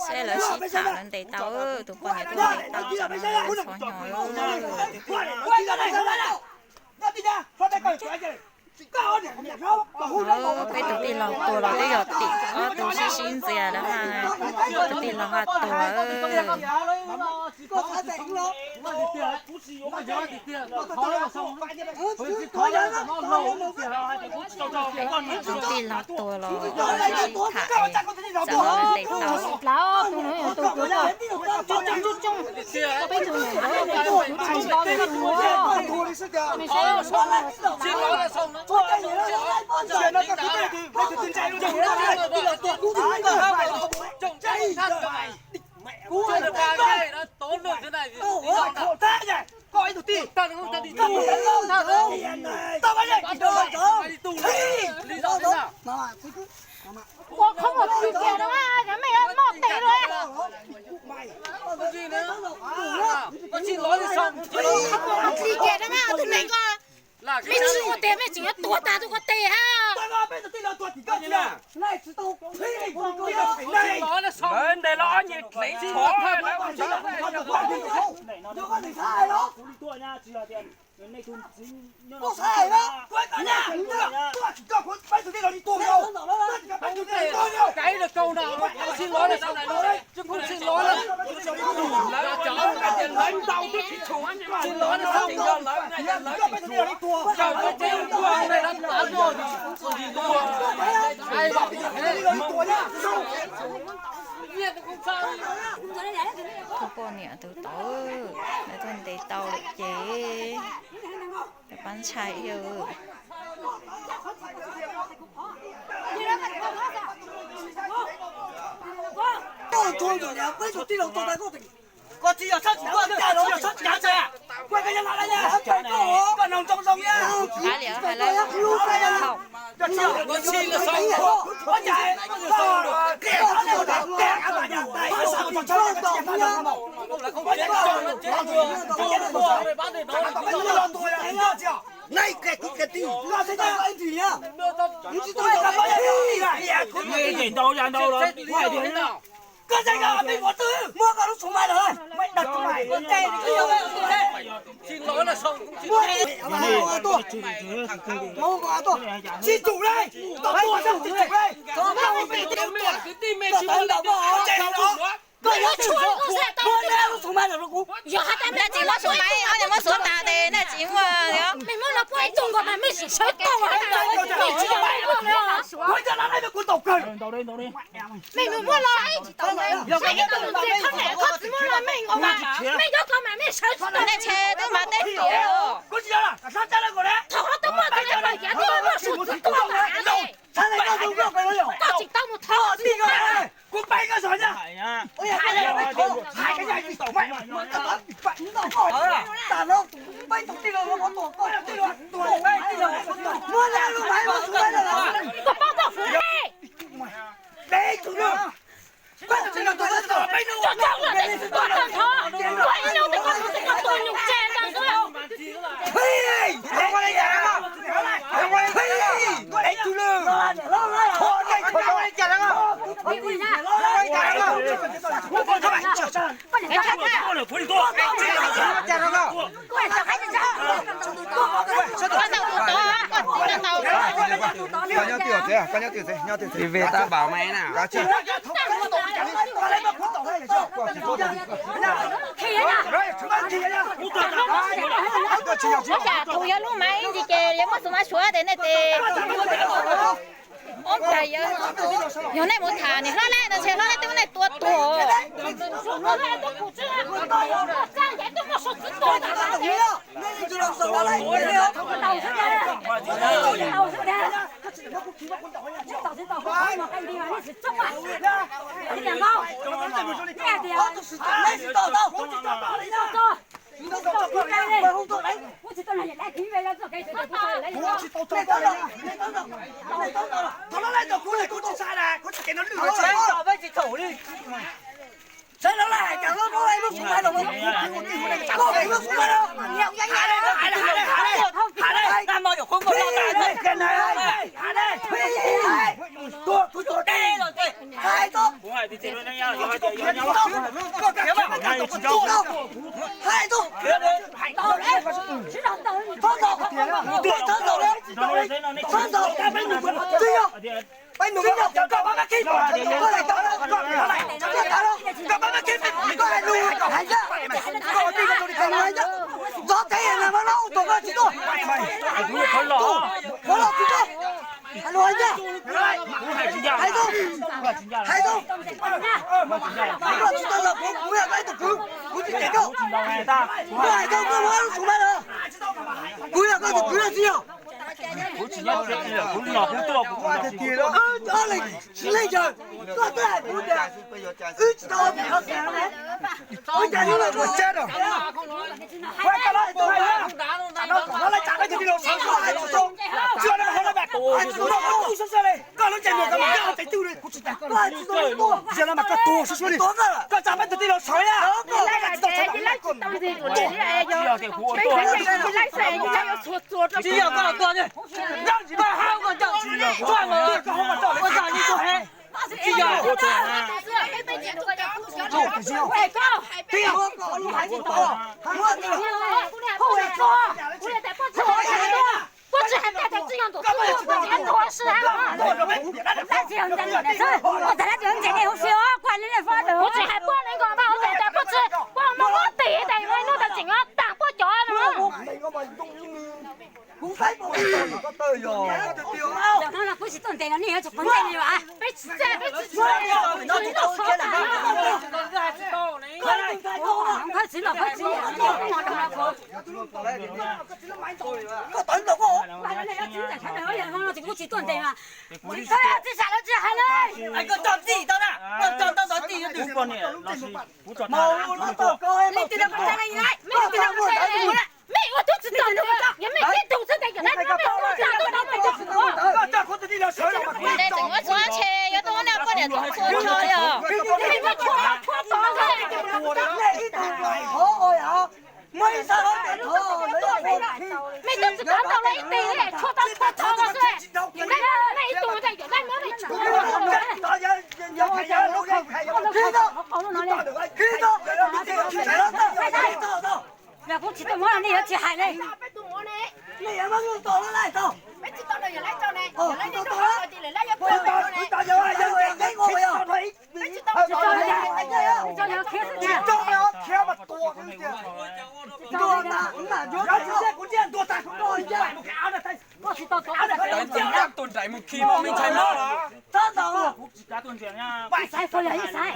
xe lỡ xí thả lên đầy tàu ơ tụi con này tụi đầy tàu cho nó xóa nhỏ bây tụi đi lọc tổ lọc đi giọt tị tụi xí xin dè đó mà tụi đi lọc hạt tổ tụi đi lọc tổ lọc xí thải cho nó đầy tàu lão tụi nó tụi cứ là chung có bây giờ này nó chỉ có cái múa mình sẽ tốn được thế này coi tụi ti ta không ta đi tù tao bây giờ đi tù lý do thế nào có không một gì kia đâu á nhà mày một tỷ rồi có gì nữa có xin lỗi thì xong không một gì kia đâu á tụi này coi là mấy chị có tiền mấy chị có tua ta tôi có tiền ha tao bây giờ ti là tuột thì có gì nè này chỉ tao này nói là xong bên đây lo nhiệt lấy khó hơn đấy đâu có gì sai đâu có sai đó quên cả nhà có bây giờ ti là đi tuột đâu cái được câu nào xin lỗi là sau này luôn đấy chứ không xin lỗi là chó là tiền lấy tàu biết thì chủ anh xin lỗi là sao tiền lấy này lấy thì chùa trời ơi treo chùa này đã tán rồi thì chùa ai bảo thế nhiên không sao tụi con nè tụi tàu để tụi đầy tàu để chế để bán chạy rồi có chỉ là sát chỉ là sát giá xe quay cái nhà lại nha còn nồng trong sông nha cá liệu hay là học có chi là xong có chạy kẹo cả bà nhà tay sao mà cho nó to nha không có này cái tí lo thế nào anh gì nhá tôi là bao nhiêu nghe nhìn đâu ra đâu rồi ngoài đi nào cái gì đó mình có tư mua cả lúc xuống mai rồi mày đặt cho mày con trai thì cứ yêu mày xin lỗi là xong mua đi tôi xin chủ đây tôi mua xong xin chủ đây tôi không bị cái tim mẹ chịu lên đó tôi nó chui nó sẽ tao lúc xuống mai rồi nó cũng giờ hai tay nè chỉ mất số máy ở nhà mất số tà đề nè chỉ mà mình muốn là quay tung của mày mới chỉ chơi tao à mình chỉ mày luôn đó quay cho nó đây cũng tộc cười đâu đi mình muốn là ai chỉ tao này mày cái tao tiền không này có chỉ muốn là mình ngon mà mày đó có mày mới chơi nè chè tôi mà tên tiểu có gì đó cả sao chơi của đấy thằng nó tao mà cái này cái tôi mà sụt tao mà này sao này tao không biết cái đó rồi tao chỉ tao một thằng đi rồi cũng bay cái rồi nhá nhá ôi hai cái này tổ mày ta nó bay tụi đi rồi nó có tổ coi đi rồi tổ bay đi rồi mua ra luôn mày mà xuống đây là tao bao tao phụ đấy tụi nó quay chỉ là tụi nó bay nó cho cháu là để tao thằng thọ quay nhau thì con tôi nhục chè ra rồi Hey! Không có đây à? Không có đây. Đấy chú lương. Thôi đây thôi đây chả đâu. đi đi nha thì về ta bảo mày nào cá chưa tụi nó lúc mấy gì kì nếu mà tụi nó xóa đến này thì ôm trời ơi giờ này muốn thả này nó này nó chơi nó này tụi này tua nó này tôi phụ chứ trang vậy tôi mà sốt tôi là gì đó 谁能来？讲了过来都出来了，过来都出来了，来，干嘛有空过要打的？跟来，多对了对，还多，还多，到来，知道到你放手，放手了，放手，对呀。Bây giờ có bắn kíp, có lại đó, có lại, có bắn kíp, có lại nuôi, hay chứ? Có đi cái gì hay chứ? Gió thế là mà lâu, tụi con chỉ tôi. Có lo chỉ tôi. Anh nói chứ? Hay không? Hay không? Có chỉ tôi là cũng là cái tụi cứ chỉ đâu. Có hay không? Có nói chúng mày rồi. Cứ là cái tụi cứ là gì không? Lấy giờ, có thể cũng được. Ít đâu thì nó sẽ đấy. Bây giờ nó là một chết rồi. Quay cái lại tôi hả? Nó lại trả cái gì đâu sáng có ai không? Chưa nó hết là bạc. Ai cũng đâu có số xe này. Có nó chạy được mà nó phải tiêu đi. Có ai chỉ tôi to. Giờ nó mà có to số đi. Có trả bắt được đi đâu sói à? Chỉ có con to nhỉ.让你们还有个叫赚了，我让你做黑。这个我做啊。做不行。对呀，我还是多。我这个后悔做，我也得不吃不吃还带着这样多，不钱多是还嘛？那这样子的事，我在那这样子的，我说管你的发的，我只还不能讲吧，我在这不吃，我第一代我弄到整个打不着了。cũng thấy bộ có tơi rồi. Nó là cái tuần tiền nó nhiều chục vấn đề này mà. Biết xe nó chỉ đâu xe là không phải chỉ là phải chỉ có tuần đâu có. Này nó chỉ là cái đó nó chỉ có chỉ tuần tiền mà. Thôi chỉ xả nó chỉ hay này. Anh có cho gì đâu nè. Cho tao nói gì được. Màu nó to coi em. Mình tự động cái này lại. Mình tự động cái này lại. Mẹ我都知道的，也没给都是那个，那没有知道都没就是我。你整个抓车，有多少个人做错呀？你们错多了。好呀，没啥好的错，没都是看到了一堆的，错到了是，有那一堆的，有那没的错。大家要看呀，都看，看到，看到。Là cũng chỉ tôi muốn là đi ở chị Hải này. Này em mang luôn tổ nó lại tổ. Mấy chị tổ này lấy cho này. Lấy đi tổ rồi chị lại lấy cho tôi này. Tổ giờ ai giờ cái ngồi à. Mấy chị tổ này. Cho nó khía nha. Cho nó khía mà to cái kìa. To là nhớ cái của chị to tài không rồi chứ. Một cái áo này thay. Có chỉ to áo này. Tại chị đang tuần chạy một khi mà mình chạy mất đó. Thật đâu. Cả tuần chuyện nha. Bạn sai thôi là sai.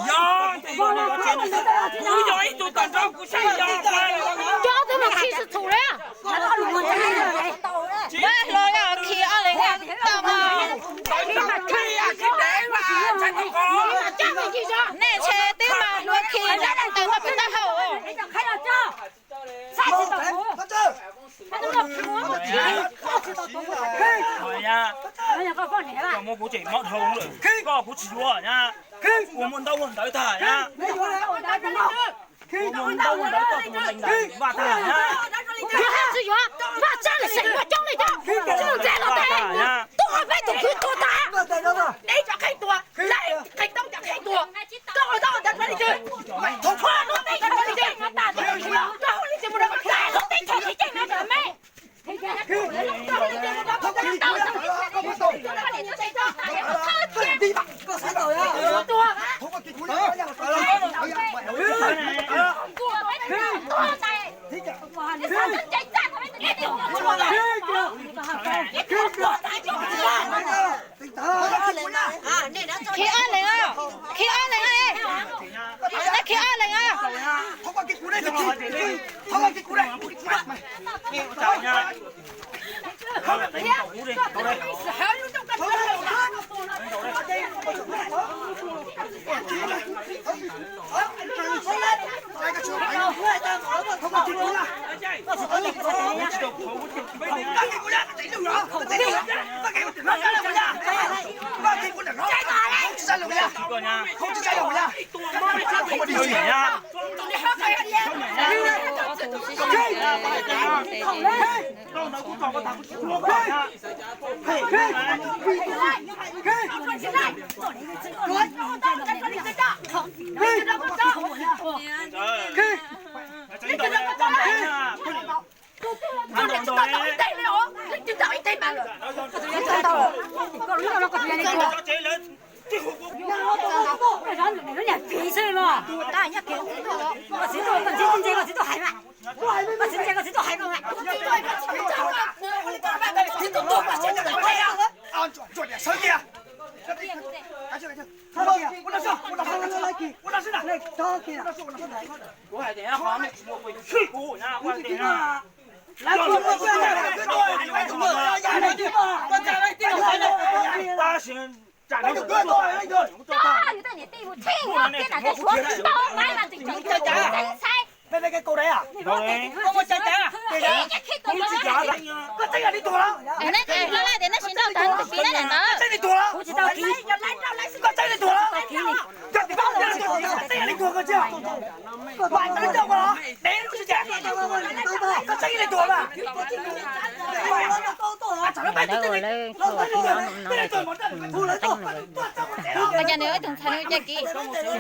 Yo thì ui giời tôi toàn trong của sai giờ. Cho tôi mà khi sự thủ đấy à? Nó có luôn cái này. Đấy, rồi à, khi anh ấy nghe tao mà. Khi à, khi đấy mà chẳng có có. Chắc là gì đó. Nè, xe tí mà luôn khi đã đang từ hợp ta hậu. Khai là cho. Sai chứ tao hổ. Nó là chúa một chị. Rồi nha. Bây giờ có con này là. Có một chị mất hồn rồi. Có của chị chúa nha. Của mình đâu mình tới thả nha. Khi mình đâu mình tới tọt mình đánh đánh và thả nha. Chúa hát chứ chúa. Và cha là sỉnh vào trong này cho. Chúa ra nó đây. Tôi phải tụi cứ tôi ta. Đây cho khách tùa. Lại khách đông cho khách tùa. Tôi đâu đặt vào đi chơi. Thôi khoa nó đây đặt vào đi chơi. Nó ta tôi không có. Tôi không đi chơi một đợt. Tại nó đây thôi thì chạy nó đỡ mẹ. Đi bắt có sao rồi á? Không có kịp cú nữa. Khi ăn này à? Khi ăn này à? Khi ăn này à? Không có kịp cú này. Không có kịp cú này. Không được đánh củ đi. Đâu đây? Không 個呀，好似真係好呀，我哋去呀，做點生意啊！我係點啊？我咪我去過呀，我點啊？大型站那個咩咩嘅高你啊？高你，我仔仔啊！仔仔，你自己啊？個仔啊！你多啦！哎，那哎，拉点那行道单，比那点的。仔你多啦！個仔你多啦！個你包你多啦！仔你多個啫！萬仔你多個啦！你都是啫！個仔你多啦！Bây giờ nếu từng thay nó kỹ,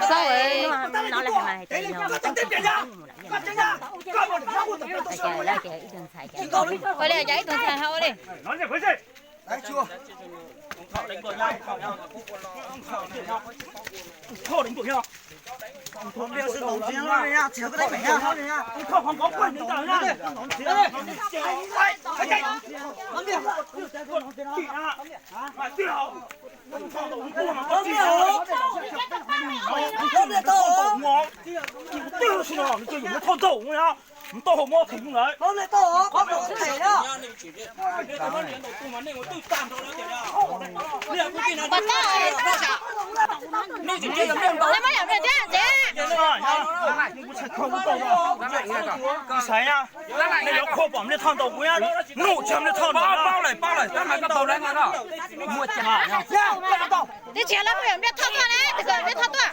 sao vậy? Nó là cái này thì nó không bây giờ giấy từng thay thôi đi. nói gì phải gì? Đấy chưa? Đánh đuổi nhau, thọ đánh đuổi nhau. Không biết sự đồng chiến rồi nha, chỉ có đấy phải nha. Không có quyền đến tao nha. Không to hồn mô thỉnh lại. Hôm nay to có độ thể đó. Bật ra. Nó mới làm được chứ chị. Sai nha. Này nó khô bỏng lên thon đầu của nha. Nụ chấm lên thon bao lại, tao mày cái đầu lên nha nó. Mua chả nha. Đi chia lắm rồi, biết thon thôi đấy, từ từ biết thon thôi.